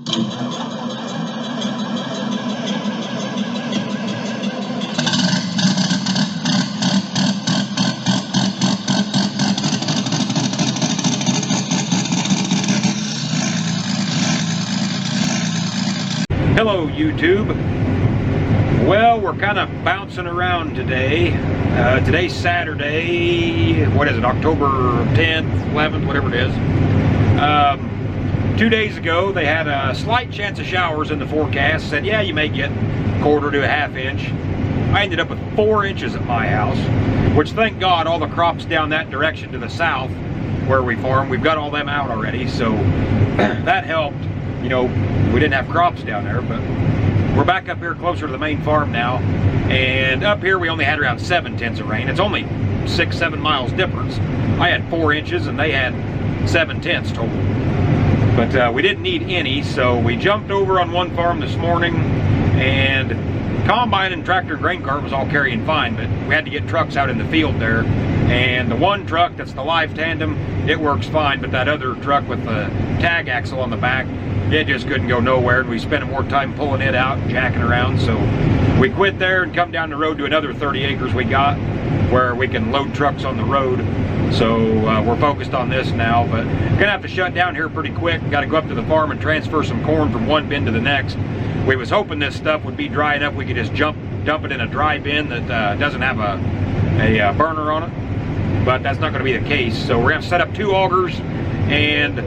Hello YouTube. Well, we're kind of bouncing around today. Today's Saturday, what is it, October 10th, 11th, whatever it is. 2 days ago they had a slight chance of showers in the forecast. Said, yeah, you may get quarter to a half inch. I ended up with 4 inches at my house, which thank God all the crops down that direction to the south where we farm, we've got all them out already, so that helped. You know, we didn't have crops down there, but we're back up here closer to the main farm now, and up here we only had around 7/10 of rain. It's only 6-7 miles difference. I had 4 inches and they had 7/10 total, but we didn't need any, so we jumped over on one farm this morning, and combine and tractor grain cart was all carrying fine, but we had to get trucks out in the field there, and the one truck that's the live tandem, it works fine, but that other truck with the tag axle on the back, it just couldn't go nowhere, and we spent more time pulling it out and jacking around, so we quit there and come down the road to another 30 acres we got where we can load trucks on the road. So we're focused on this now, but gonna have to shut down here pretty quick. Got to go up to the farm and transfer some corn from one bin to the next. We was hoping this stuff would be dry enough we could just dump it in a dry bin that doesn't have a burner on it, but that's not going to be the case. So we're going to set up 2 augers and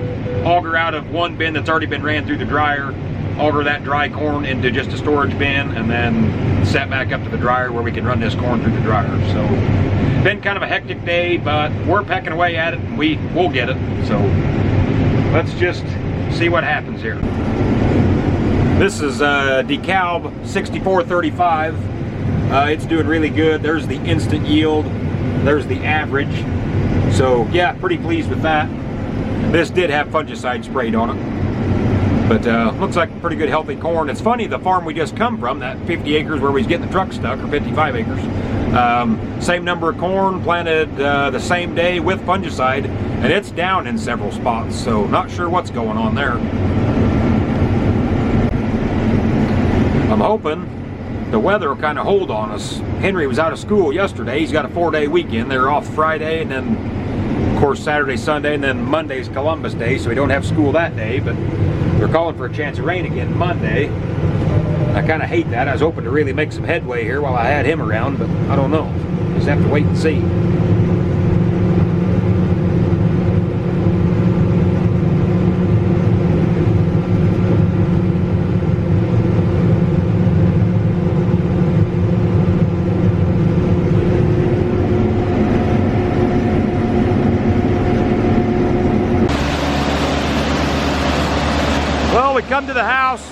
auger out of one bin that's already been ran through the dryer, auger that dry corn into just a storage bin, and then set back up to the dryer where we can run this corn through the dryer. So been kind of a hectic day, but we're pecking away at it and we'll get it. So let's just see what happens here. This is DeKalb 6435. It's doing really good. There's the instant yield, there's the average. So yeah, pretty pleased with that. This did have fungicide sprayed on it, but looks like pretty good healthy corn. It's funny, the farm we just come from, that 50 acres where we was getting the truck stuck, or 55 acres, same number of corn planted the same day with fungicide, and it's down in several spots, so not sure what's going on there. I'm hoping the weather will kind of hold on us. Henry was out of school yesterday. He's got a 4-day weekend. They're off Friday, and then of course Saturday, Sunday, and then Monday's Columbus Day, so we don't have school that day, but they're calling for a chance of rain again Monday. I kind of hate that. I was hoping to really make some headway here while I had him around, but I don't know. Just have to wait and see. Well, we come to the house,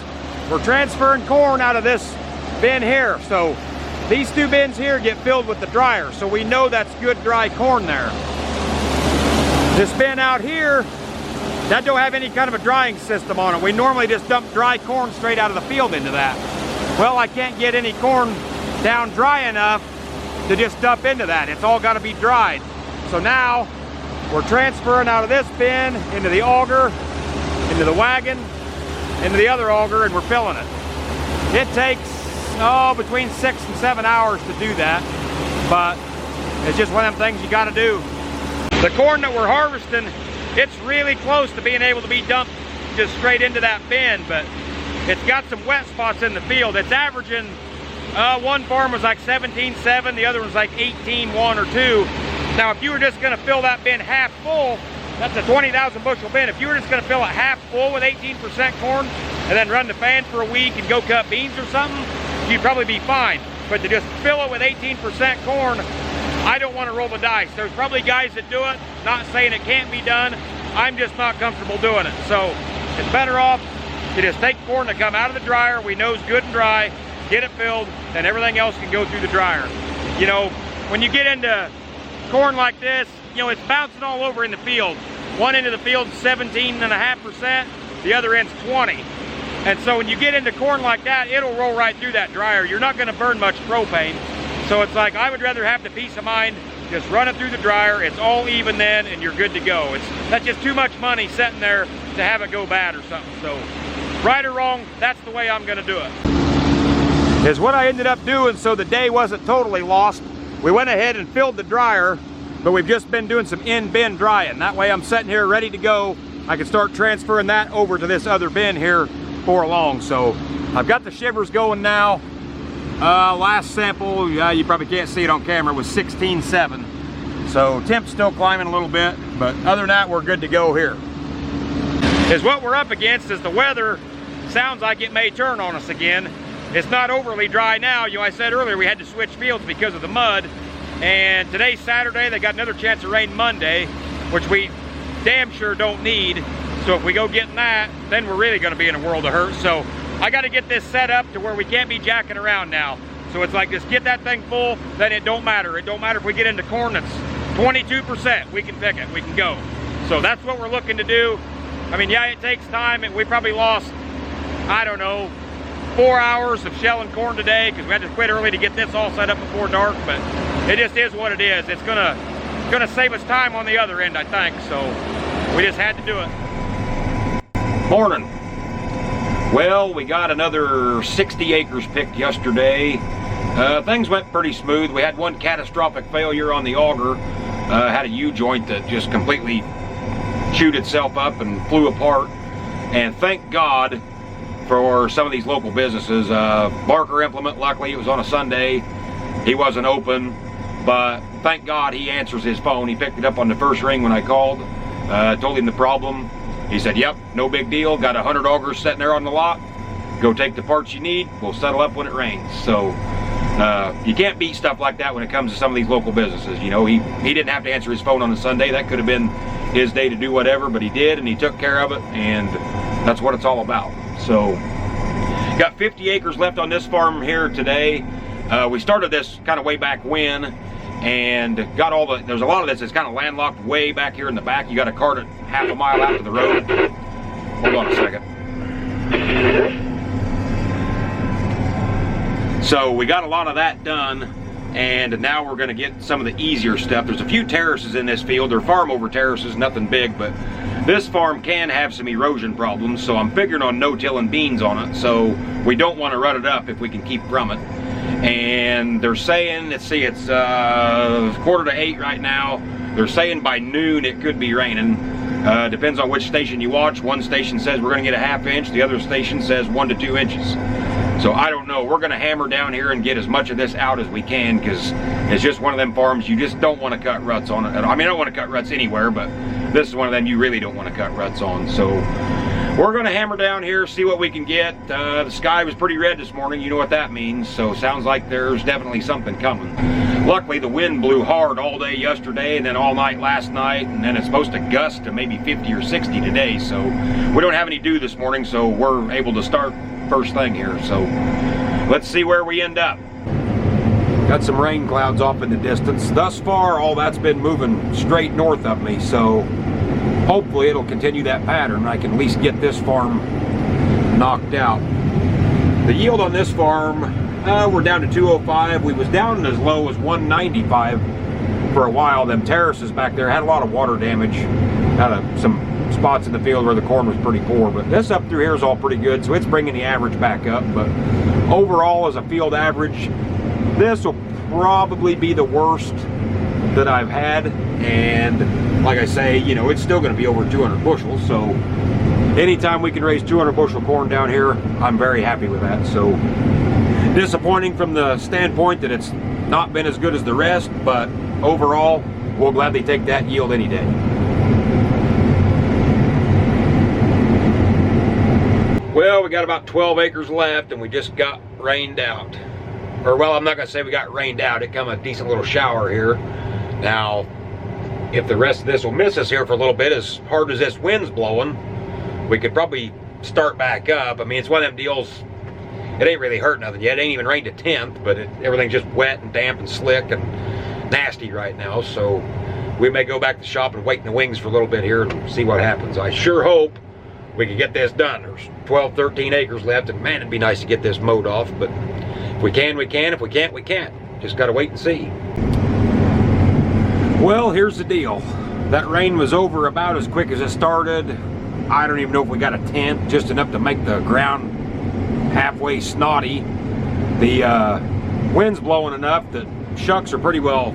we're transferring corn out of this bin here. So these 2 bins here get filled with the dryer, so we know that's good dry corn there. This bin out here, that don't have any kind of a drying system on it. We normally just dump dry corn straight out of the field into that. Well, I can't get any corn down dry enough to just dump into that. It's all got to be dried. So now we're transferring out of this bin into the auger, into the wagon, into the other auger, and we're filling it. It takes between 6 and 7 hours to do that, but it's just one of them things you got to do. The corn that we're harvesting, it's really close to being able to be dumped just straight into that bin, but it's got some wet spots in the field. It's averaging, one farm was like 17.7, the other was like 18.1 or 2. Now if you were just going to fill that bin half full, that's a 20,000 bushel bin. If you were just going to fill it half full with 18% corn and then run the fan for a week and go cut beans or something, you'd probably be fine. But to just fill it with 18% corn, I don't want to roll the dice. There's probably guys that do it, not saying it can't be done. I'm just not comfortable doing it. So it's better off to just take corn that come out of the dryer, we know is good and dry, get it filled, and everything else can go through the dryer. You know, when you get into corn like this, you know, it's bouncing all over in the field. One end of the field is 17.5%, the other end's 20. And so when you get into corn like that, it'll roll right through that dryer. You're not gonna burn much propane. So it's like, I would rather have the peace of mind, just run it through the dryer, it's all even then, and you're good to go. That's just too much money sitting there to have it go bad or something. So right or wrong, that's the way I'm gonna do it. Is what I ended up doing so the day wasn't totally lost. We went ahead and filled the dryer, but we've just been doing some in-bin drying. That way I'm sitting here ready to go. I can start transferring that over to this other bin here before long. So I've got the shivers going now. Last sample, you probably can't see it on camera, was 16.7. So temp's still climbing a little bit, but other than that, we're good to go here. Is what we're up against is the weather sounds like it may turn on us again. It's not overly dry now. You know, I said earlier we had to switch fields because of the mud. And today's Saturday, they got another chance of rain Monday, which we damn sure don't need. So if we go getting that, then we're really gonna be in a world of hurt. So I gotta get this set up to where we can't be jacking around now. So it's like, just get that thing full, then it don't matter. It don't matter if we get into corn that's 22%, we can pick it, we can go. So that's what we're looking to do. I mean, yeah, it takes time, and we probably lost, I don't know, 4 hours of shelling corn today because we had to quit early to get this all set up before dark, but it just is what it is. It's gonna save us time on the other end, I think, so we just had to do it. Morning. Well, we got another 60 acres picked yesterday. Things went pretty smooth. We had one catastrophic failure on the auger. Had a U-joint that just completely chewed itself up and flew apart. And thank God for some of these local businesses. Barker Implement, luckily it was on a Sunday. He wasn't open, but thank God he answers his phone. He picked it up on the first ring when I called. Told him the problem. He said, yep, no big deal. Got 100 augers sitting there on the lot. Go take the parts you need. We'll settle up when it rains. So you can't beat stuff like that when it comes to some of these local businesses. You know, he didn't have to answer his phone on a Sunday. That could have been his day to do whatever, but he did, and he took care of it, and that's what it's all about. So got 50 acres left on this farm here today. We started this kind of way back when, and got all the, there's a lot of this that's kind of landlocked way back here in the back. You got to cart it half a mile out to the road. Hold on a second. So we got a lot of that done, and now we're going to get some of the easier stuff. There's a few terraces in this field. They're farm over terraces, nothing big, but this farm can have some erosion problems, so I'm figuring on no-tilling beans on it, so we don't want to rut it up if we can keep from it. And they're saying, let's see, it's 7:45 right now. They're saying by noon it could be raining. Depends on which station you watch. One station says we're going to get a ½ inch. The other station says 1 to 2 inches. So I don't know. We're going to hammer down here and get as much of this out as we can, because it's just one of them farms you just don't want to cut ruts on it. I mean, I don't want to cut ruts anywhere, but this is one of them you really don't want to cut ruts on. So we're going to hammer down here, see what we can get. The sky was pretty red this morning. You know what that means. So sounds like there's definitely something coming. Luckily, the wind blew hard all day yesterday and then all night last night. And then it's supposed to gust to maybe 50 or 60 today. So we don't have any dew this morning, so we're able to start first thing here. So let's see where we end up. Got some rain clouds off in the distance. Thus far, all that's been moving straight north of me. So hopefully it'll continue that pattern. I can at least get this farm knocked out. The yield on this farm, we're down to 205. We was down as low as 195 for a while. Them terraces back there had a lot of water damage. Had some spots in the field where the corn was pretty poor, but this up through here is all pretty good, so it's bringing the average back up. But overall, as a field average, this will probably be the worst that I've had. And like I say, you know, it's still going to be over 200 bushels, so anytime we can raise 200 bushel corn down here, I'm very happy with that. So disappointing from the standpoint that it's not been as good as the rest, but overall, we'll gladly take that yield any day. Well, we got about 12 acres left, and we just got rained out. Or, well, I'm not going to say we got rained out. It come a decent little shower here. Now, if the rest of this will miss us here for a little bit, as hard as this wind's blowing, we could probably start back up. I mean, it's one of them deals, it ain't really hurt nothing yet. It ain't even rained a tenth, but everything's just wet and damp and slick and nasty right now. So we may go back to the shop and wait in the wings for a little bit here and see what happens. I sure hope we can get this done. There's 12, 13 acres left, and man, it'd be nice to get this mowed off, but if we can, we can. If we can't, we can't. Just gotta wait and see. Well, here's the deal. That rain was over about as quick as it started. I don't even know if we got a tent, just enough to make the ground halfway snotty. The wind's blowing enough that shucks are pretty well,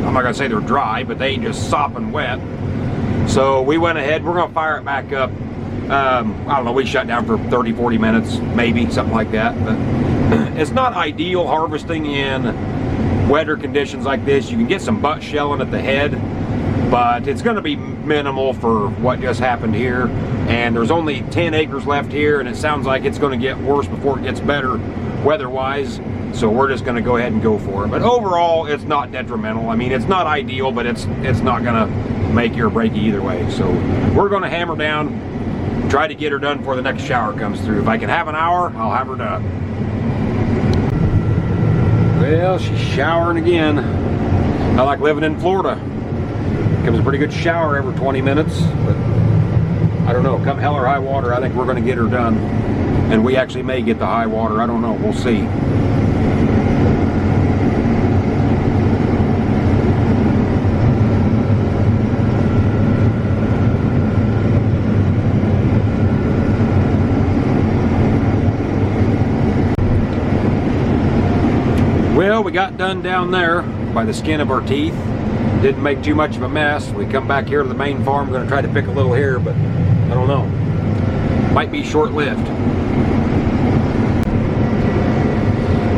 I'm not gonna say they're dry, but they ain't just sopping wet. So we went ahead, we're gonna fire it back up. I don't know, we shut down for 30-40 minutes, maybe, something like that. But it's not ideal harvesting in wetter conditions like this. You can get some butt shelling at the head, but it's gonna be minimal for what just happened here. And there's only 10 acres left here, and it sounds like it's gonna get worse before it gets better weather-wise. So we're just gonna go ahead and go for it. But overall, it's not detrimental. I mean, it's not ideal, but it's not gonna make you or break you either way. So we're gonna hammer down, try to get her done before the next shower comes through. If I can have an hour, I'll have her done. Well, she's showering again. I like living in Florida. Comes a pretty good shower every 20 minutes, but I don't know, come hell or high water, I think we're gonna get her done. And we actually may get the high water, I don't know, we'll see. Well, we got done down there by the skin of our teeth. Didn't make too much of a mess. We come back here to the main farm. I'm going to try to pick a little here, but I don't know. Might be short-lived.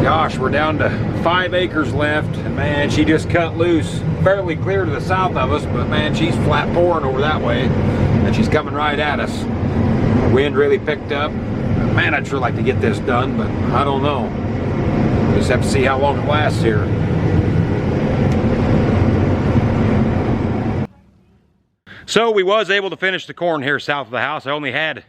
Gosh, we're down to 5 acres left. And man, she just cut loose. Fairly clear to the south of us, but man, she's flat pouring over that way. And she's coming right at us. The wind really picked up. Man, I'd sure like to get this done, but I don't know. Just have to see how long it lasts here. So we was able to finish the corn here south of the house. I only had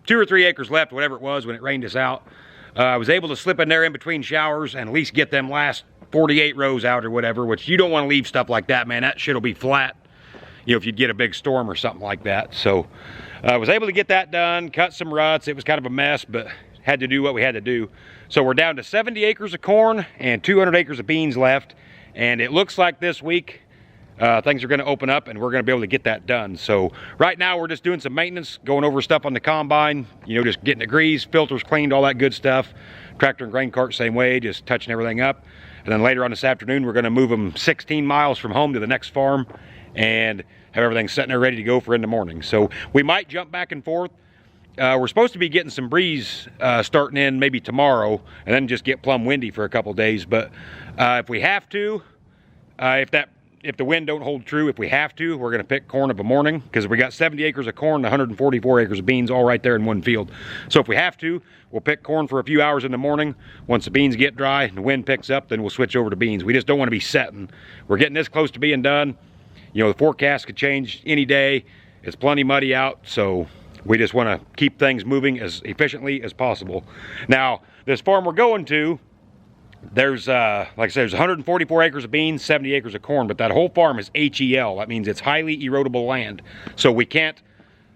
2 or 3 acres left, whatever it was, when it rained us out. I was able to slip in there in between showers and at least get them last 48 rows out or whatever, which you don't want to leave stuff like that, man. That shit'll be flat, you know, if you'd get a big storm or something like that. So I was able to get that done, cut some ruts. It was kind of a mess, but had to do what we had to do. So we're down to 70 acres of corn and 200 acres of beans left. And it looks like this week things are going to open up and we're going to be able to get that done. So right now we're just doing some maintenance, going over stuff on the combine, you know, just getting the grease, filters cleaned, all that good stuff. Tractor and grain cart same way, just touching everything up. And then later on this afternoon, we're going to move them 16 miles from home to the next farm and have everything set there ready to go for in the morning. So we might jump back and forth. We're supposed to be getting some breeze starting in maybe tomorrow and then just get plumb windy for a couple days. But if we have to, if the wind don't hold true, if we have to, we're going to pick corn of a morning because we got 70 acres of corn and 144 acres of beans all right there in one field. So if we have to, we'll pick corn for a few hours in the morning. Once the beans get dry and the wind picks up, then we'll switch over to beans. We just don't want to be setting. We're getting this close to being done. You know, the forecast could change any day. It's plenty muddy out, so we just want to keep things moving as efficiently as possible. Now, this farm we're going to, there's, like I said, there's 144 acres of beans, 70 acres of corn, but that whole farm is HEL. That means it's highly erodible land. So we can't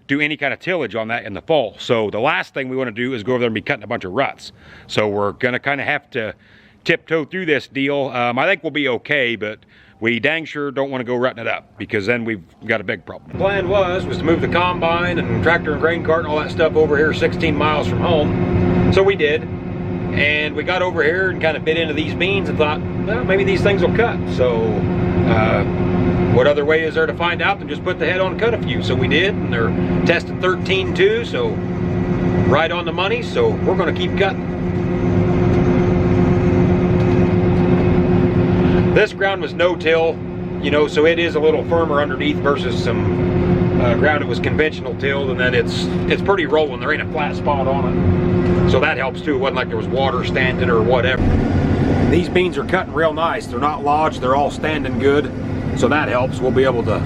do any kind of tillage on that in the fall. So the last thing we want to do is go over there and be cutting a bunch of ruts. So we're going to kind of have to tiptoe through this deal. I think we'll be okay, but we dang sure don't want to go rutting it up because then we've got a big problem. The plan was to move the combine and tractor and grain cart and all that stuff over here 16 miles from home. So we did. And we got over here and kind of bit into these beans and thought, well, maybe these things will cut. So what other way is there to find out than just put the head on and cut a few? So we did, and they're tested 13.2, so right on the money. So we're going to keep cutting. This ground was no-till, you know, so it is a little firmer underneath versus some ground that was conventional tilled, and then it's pretty rolling. There ain't a flat spot on it. So that helps too. It wasn't like there was water standing or whatever. These beans are cutting real nice. They're not lodged, they're all standing good. So that helps. We'll be able to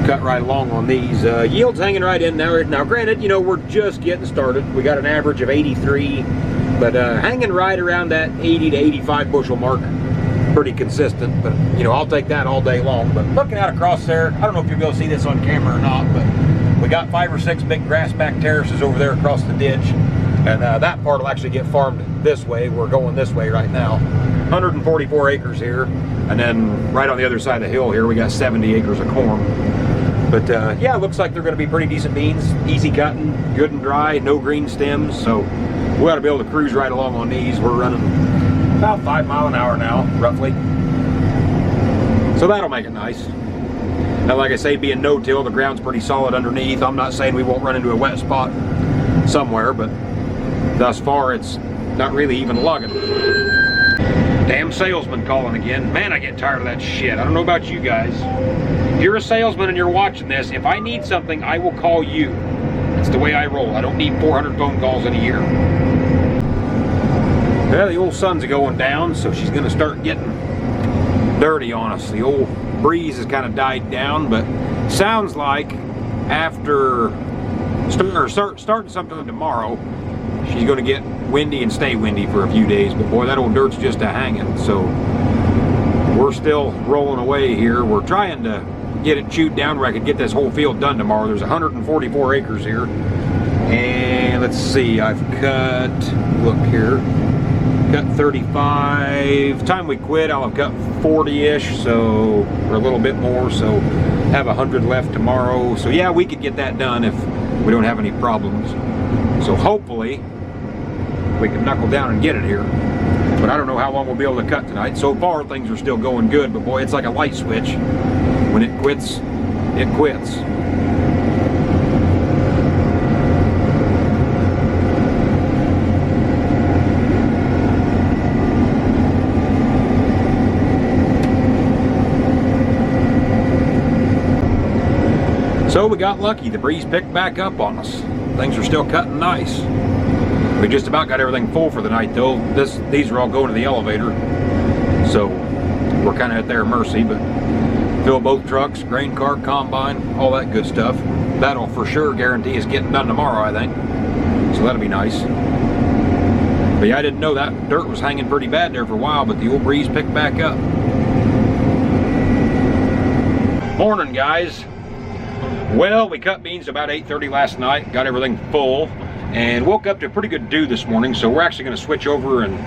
cut right along on these. Yield's hanging right in there. Now granted, you know, we're just getting started. We got an average of 83, but hanging right around that 80 to 85 bushel mark. Pretty consistent, but you know, I'll take that all day long. But looking out across there, I don't know if you'll be able to see this on camera or not, but we got 5 or 6 big grassback terraces over there across the ditch. And that part will actually get farmed this way. We're going this way right now. 144 acres here. And then right on the other side of the hill here, we got 70 acres of corn. But yeah, it looks like they're going to be pretty decent beans. Easy cutting, good and dry, no green stems. So we ought to be able to cruise right along on these. We're running about 5 miles an hour now, roughly. So that'll make it nice. Now, like I say, being no-till, the ground's pretty solid underneath. I'm not saying we won't run into a wet spot somewhere, but thus far it's not really even lugging. Damn salesman calling again. Man, I get tired of that shit. I don't know about you guys. If you're a salesman and you're watching this, if I need something, I will call you. That's the way I roll. I don't need 400 phone calls in a year. Well, the old sun's going down, so she's going to start getting dirty on us. The old breeze has kind of died down, but sounds like after starting something tomorrow, she's going to get windy and stay windy for a few days. But boy, that old dirt's just a hanging. So we're still rolling away here. We're trying to get it chewed down where I could get this whole field done tomorrow. There's 144 acres here, and let's see, I've cut, look here, cut 35. Time we quit, I'll have cut 40-ish, so, or a little bit more, so have 100 left tomorrow. So yeah, we could get that done if we don't have any problems. So hopefully we can knuckle down and get it here. But I don't know how long we'll be able to cut tonight. So far things are still going good, but boy, it's like a light switch. When it quits, it quits. So we got lucky. The breeze picked back up on us. Things are still cutting nice. We just about got everything full for the night though. These are all going to the elevator. So we're kind of at their mercy, but fill both trucks, grain cart, combine, all that good stuff. That'll for sure guarantee us getting done tomorrow, I think. So that'll be nice. But yeah, I didn't know that dirt was hanging pretty bad there for a while, but the old breeze picked back up. Morning, guys. Well, we cut beans about 8:30 last night, got everything full, and woke up to a pretty good dew this morning, so we're actually going to switch over and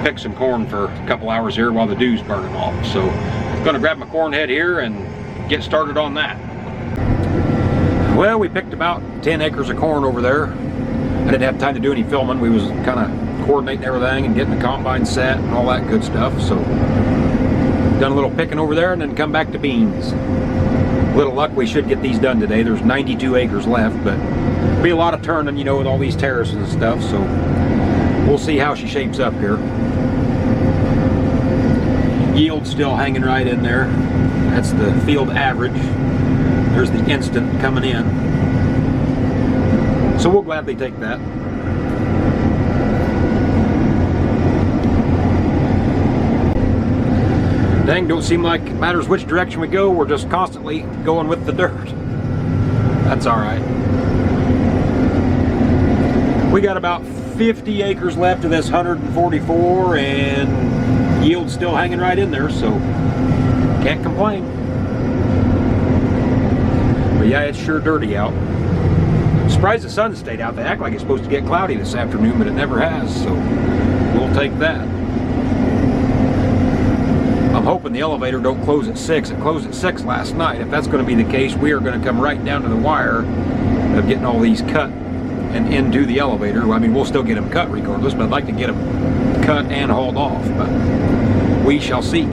pick some corn for a couple hours here while the dew's burning off. So I'm going to grab my corn head here and get started on that. Well, we picked about 10 acres of corn over there. I didn't have time to do any filming. We was kind of coordinating everything and getting the combine set and all that good stuff. So done a little picking over there and then come back to beans. Little luck, we should get these done today. There's 92 acres left, but it'll be a lot of turning, you know, with all these terraces and stuff. So we'll see how she shapes up here. Yield still hanging right in there. That's the field average. There's the instant coming in. So we'll gladly take that. Dang, don't seem like it matters which direction we go. We're just constantly going with the dirt. That's all right. We got about 50 acres left of this 144, and yield's still hanging right in there, so can't complain. But yeah, it's sure dirty out. I'm surprised the sun stayed out. They act like it's supposed to get cloudy this afternoon, but it never has, so we'll take that. I'm hoping the elevator don't close at 6. It closed at 6 last night. If that's going to be the case, we are going to come right down to the wire of getting all these cut and into the elevator. I mean, we'll still get them cut regardless, but I'd like to get them cut and hauled off. But we shall see.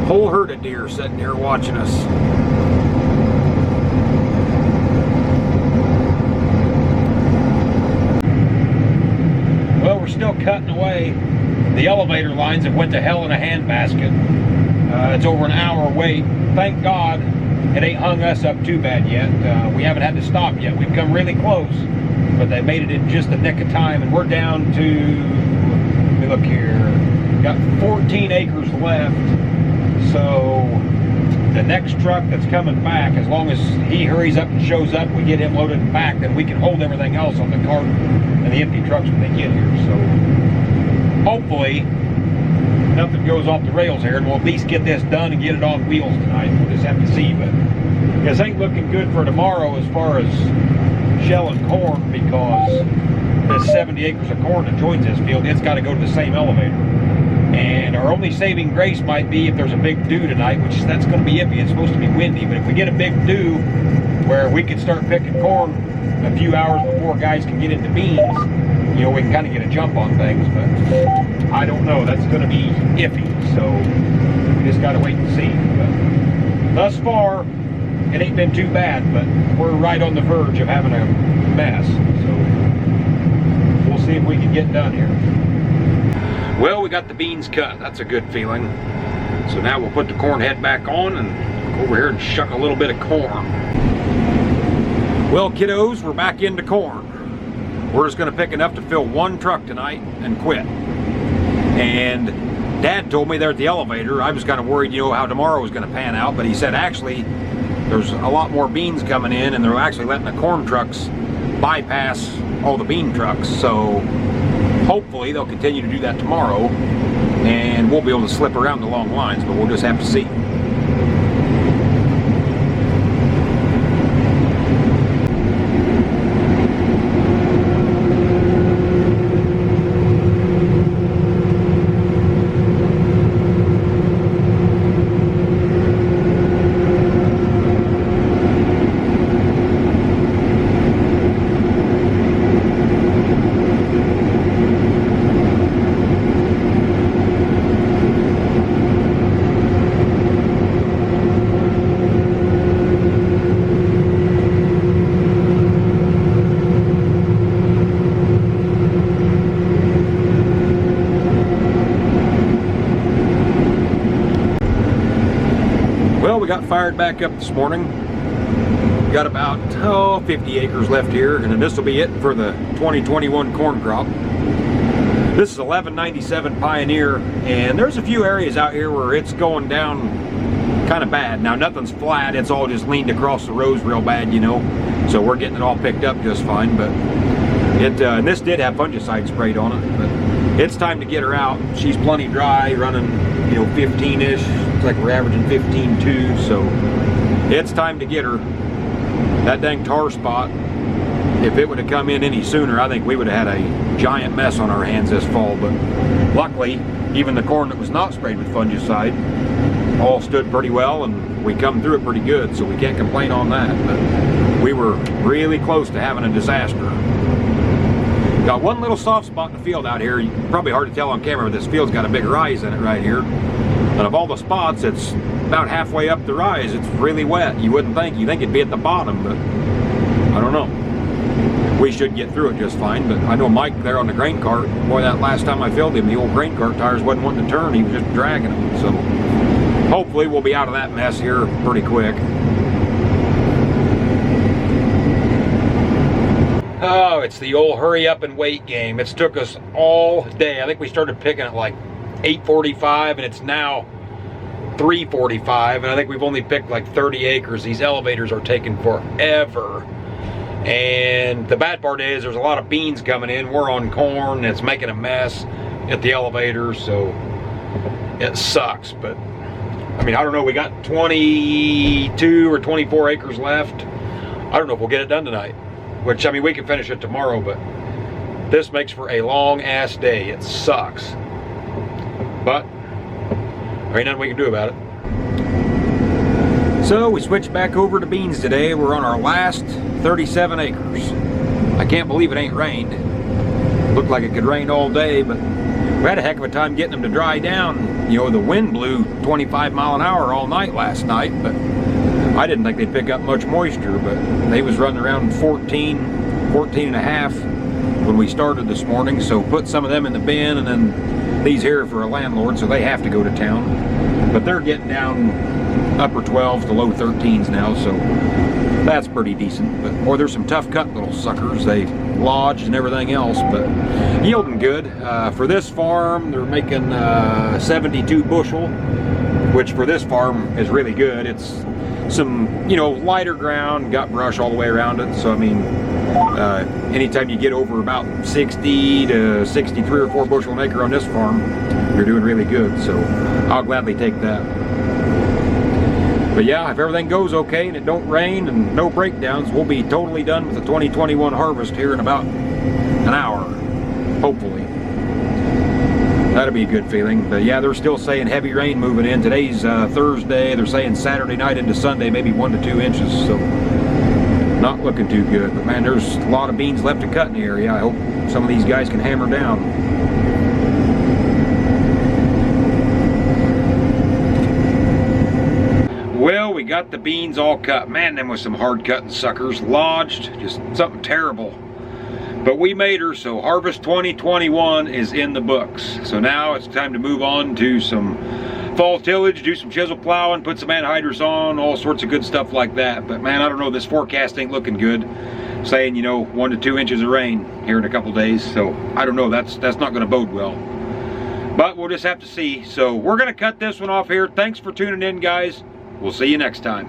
Whole herd of deer sitting here watching us. Well, we're still cutting away. The elevator lines have went to hell in a handbasket. It's over an hour wait. Thank God it ain't hung us up too bad yet. We haven't had to stop yet. We've come really close, but they made it in just the nick of time, and we're down to, let me look here, got 14 acres left. So the next truck that's coming back, as long as he hurries up and shows up, we get him loaded back, then we can hold everything else on the cart and the empty trucks when they get here. So hopefully nothing goes off the rails here, and we'll at least get this done and get it on wheels tonight. We'll just have to see, but this ain't looking good for tomorrow as far as shelling corn because the 70 acres of corn that joins this field, it's got to go to the same elevator. And our only saving grace might be if there's a big dew tonight, which that's going to be iffy. It's supposed to be windy, but if we get a big dew where we could start picking corn a few hours before guys can get into beans, you know, we can kind of get a jump on things. But I don't know. That's going to be iffy, so we just got to wait and see. But thus far, it ain't been too bad, but we're right on the verge of having a mess. So we'll see if we can get done here. Well, we got the beans cut. That's a good feeling. So now we'll put the corn head back on and go over here and shuck a little bit of corn. Well, kiddos, we're back into corn. We're just going to pick enough to fill one truck tonight and quit. And Dad told me there at the elevator, I was kind of worried, you know, how tomorrow was going to pan out, but he said actually there's a lot more beans coming in and they're actually letting the corn trucks bypass all the bean trucks. So hopefully they'll continue to do that tomorrow and we'll be able to slip around the long lines, but we'll just have to see. Well, we got fired back up this morning. We got about 50 acres left here, and then this will be it for the 2021 corn crop. This is 1197 Pioneer, and there's a few areas out here where it's going down kind of bad. Now nothing's flat, it's all just leaned across the rows real bad, you know. So we're getting it all picked up just fine, but and this did have fungicide sprayed on it, but it's time to get her out. She's plenty dry, running, you know, 15-ish. Looks like we're averaging 15.2, so it's time to get her. That dang tar spot, if it would have come in any sooner, I think we would have had a giant mess on our hands this fall. But luckily, even the corn that was not sprayed with fungicide all stood pretty well, and we come through it pretty good, so we can't complain on that. But we were really close to having a disaster. Got one little soft spot in the field out here. Probably hard to tell on camera, but this field's got a big rise in it right here. And of all the spots, it's about halfway up the rise. It's really wet. You wouldn't think. You think it'd be at the bottom, but I don't know. We should get through it just fine. But I know Mike there on the grain cart, boy, that last time I filled him, the old grain cart tires wasn't wanting to turn. He was just dragging them. So hopefully we'll be out of that mess here pretty quick. Oh, it's the old hurry up and wait game. It's took us all day. I think we started picking at like 8:45 and it's now 3:45, and I think we've only picked like 30 acres. These elevators are taking forever. And the bad part is there's a lot of beans coming in. We're on corn and it's making a mess at the elevator, so it sucks. But I mean, I don't know, we got 22 or 24 acres left. I don't know if we'll get it done tonight. Which, I mean, we can finish it tomorrow, but this makes for a long ass day. It sucks. But there ain't nothing we can do about it. So we switched back over to beans today. We're on our last 37 acres. I can't believe it ain't rained. Looked like it could rain all day, but we had a heck of a time getting them to dry down. You know, the wind blew 25 mile an hour all night last night, but I didn't think they'd pick up much moisture, but they was running around 14 and a half when we started this morning. So put some of them in the bin, and then these here for a landlord, so they have to go to town. But they're getting down upper 12s to low 13s now, so that's pretty decent. But boy, there's some tough cut little suckers. They lodged and everything else, but yielding good. For this farm, they're making 72 bushel, which for this farm is really good. It's some, you know, lighter ground, got brush all the way around it. So I mean, anytime you get over about 60 to 63 or 4 bushel an acre on this farm, you're doing really good. So I'll gladly take that. But yeah, if everything goes okay and it don't rain and no breakdowns, we'll be totally done with the 2021 harvest here in about an hour, hopefully. That'll be a good feeling. But yeah, they're still saying heavy rain moving in. Today's Thursday. They're saying Saturday night into Sunday, maybe 1 to 2 inches. So not looking too good. But man, there's a lot of beans left to cut in the area. I hope some of these guys can hammer down. Well, we got the beans all cut. Man, them was some hard cutting suckers. Lodged, just something terrible. But we made her, so Harvest 2021 is in the books. So now it's time to move on to some fall tillage, do some chisel plowing, put some anhydrous on, all sorts of good stuff like that. But man, I don't know, this forecast ain't looking good. Saying, you know, 1 to 2 inches of rain here in a couple days. So I don't know, that's not gonna bode well. But we'll just have to see. So we're gonna cut this one off here. Thanks for tuning in, guys. We'll see you next time.